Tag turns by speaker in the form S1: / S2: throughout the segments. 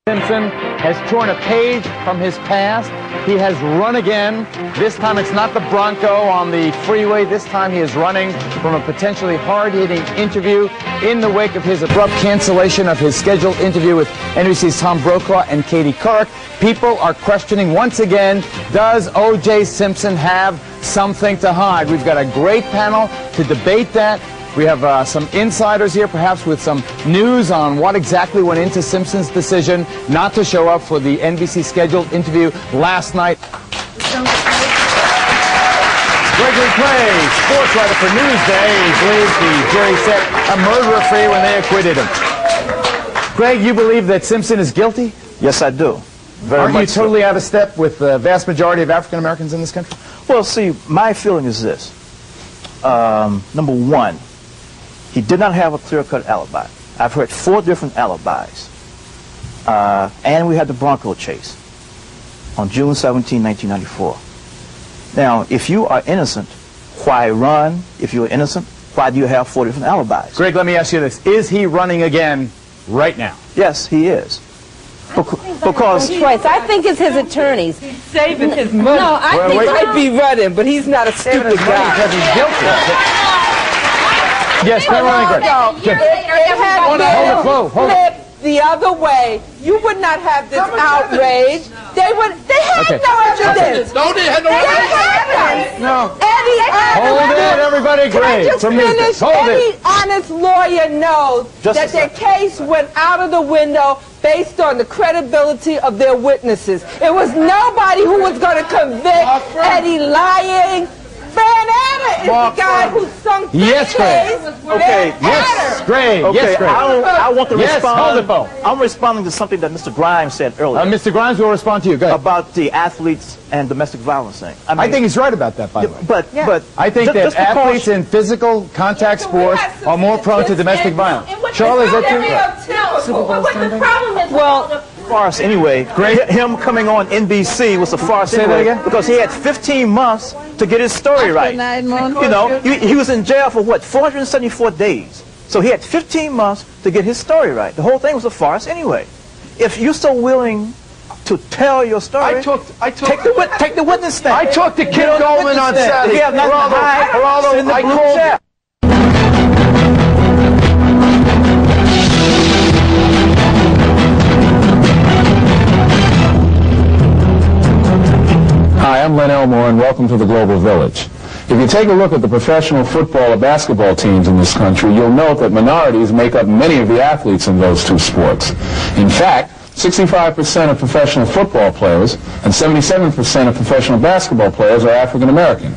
S1: Simpson has torn a page from his past. He has run again. This time it's not the Bronco on the freeway. This time he is running from a potentially hard-hitting interview in the wake of his abrupt cancellation of his scheduled interview with NBC's Tom Brokaw and Katie Couric. People are questioning once again, does O.J. Simpson have something to hide? We've got a great panel to debate that. We have some insiders here, perhaps with some news on what exactly went into Simpson's decision not to show up for the NBC scheduled interview last night. Gregory Clay, sports writer for Newsday, believes the jury set a murderer free when they acquitted him. Greg, you believe that Simpson is guilty?
S2: Yes, I do. Very much.
S1: Are you totally out of step with the vast majority of African Americans in this country?
S2: Well, see, my feeling is this. Number one, he did not have a clear-cut alibi. I've heard 4 different alibis. And we had the Bronco chase on June 17, 1994. Now, if you are innocent, why run? If you are innocent, why do you have 4 different alibis?
S1: Greg, let me ask you this. Is he running again right now?
S2: Yes, he is. Because
S3: I think it's his attorneys.
S4: He's saving his money.
S3: No, I think
S4: he might be running, but he's not a stupid guy.
S1: Because he's guilty. Yes,
S4: hold it the other way, you would not have this outrage. They had no evidence.
S5: No, they had no evidence.
S1: No.
S4: Hold
S1: it, everybody. Great.
S4: Any honest lawyer knows that their case went out of the window based on the credibility of their witnesses. It was nobody who was going to convict Eddie lying. Van Adder is the guy who sunk the
S1: case.
S2: Okay.
S1: Yes, Greg.
S2: Okay.
S1: Yes, Greg.
S2: I want to respond.
S1: Hold it,
S2: I'm responding to something that Mr. Grimes said earlier.
S1: Mr. Grimes will respond to you. Go ahead.
S2: About the athletes and domestic violence thing.
S1: I think he's right about that, by the way.
S2: But
S1: I think that athletes in physical contact sports are more prone to domestic violence. Charlie, is that true?
S4: The problem is, well,
S2: farce anyway. Him coming on NBC was a farce anyway, because he had 15 months to get his story right. You know, he was in jail for what, 474 days. So he had 15 months to get his story right. The whole thing was a farce anyway. If you're so willing to tell your story, take the witness stand.
S5: I talked to Kim Goldman on Saturday.
S2: You have nothing to hide. Send the blue chair.
S6: Hi, I'm Len Elmore, and welcome to the Global Village. If you take a look at the professional football or basketball teams in this country, you'll note that minorities make up many of the athletes in those 2 sports. In fact, 65% of professional football players and 77% of professional basketball players are African American.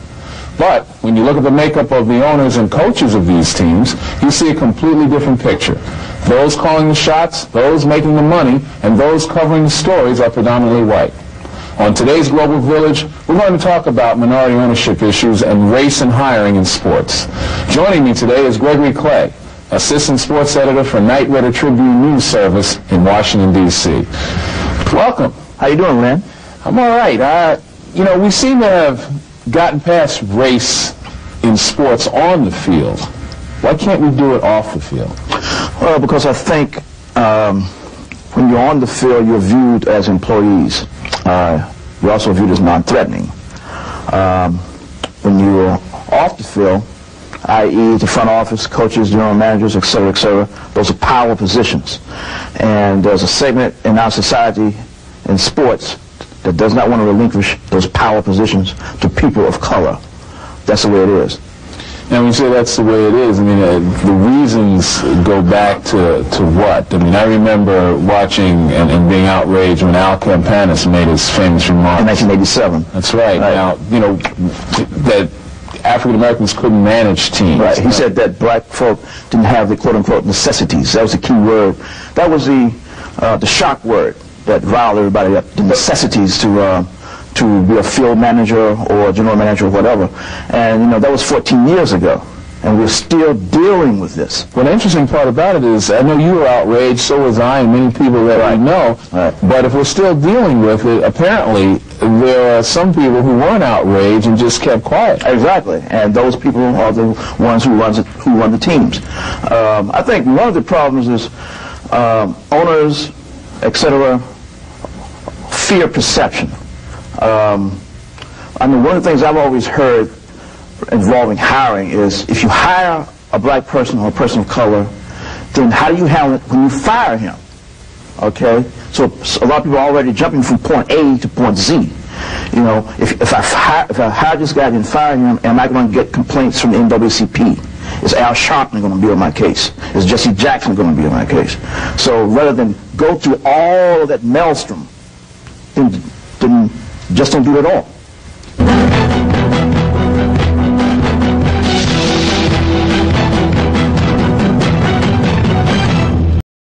S6: But when you look at the makeup of the owners and coaches of these teams, you see a completely different picture. Those calling the shots, those making the money, and those covering the stories are predominantly white. On today's Global Village, we're going to talk about minority ownership issues and race and hiring in sports. Joining me today is Gregory Clay, assistant sports editor for Knight Ridder Tribune News Service in Washington, D.C. Welcome.
S2: How you doing, Len?
S6: I'm all right. You know, we seem to have gotten past race in sports on the field. Why can't we do it off the field?
S2: Well, because I think when you're on the field, you're viewed as employees. You're also viewed as non-threatening. When you're off the field, i.e. the front office, coaches, general managers, etc., those are power positions. And there's a segment in our society in sports that does not want to relinquish those power positions to people of color. That's the way it is.
S6: And when you say that's the way it is, I mean, the reasons go back to what? I mean, I remember watching and being outraged when Al Campanis made his famous remark.
S2: In 1987.
S6: That's right. Now, you know, that African Americans couldn't manage teams.
S2: Right. He said that black folk didn't have the quote-unquote necessities. That was the key word. That was the shock word that riled everybody up, the necessities to be a field manager or general manager or whatever. And, you know, that was 14 years ago. And we're still dealing with this.
S6: Well, the interesting part about it is, I know you were outraged, so was I, and many people that I know.
S2: Right.
S6: But if we're still dealing with it, apparently there are some people who weren't outraged and just kept quiet.
S2: Exactly. And those people are the ones who run the teams. I think one of the problems is owners etc. Fear perception. I mean, one of the things I've always heard involving hiring is if you hire a black person or a person of color, then how do you handle it when you fire him? Okay? So a lot of people are already jumping from point A to point Z. You know, if I hire this guy and fire him, am I going to get complaints from the NAACP? Is Al Sharpton going to be on my case? Is Jesse Jackson going to be on my case? So rather than go through all of that maelstrom, then just don't do it at all.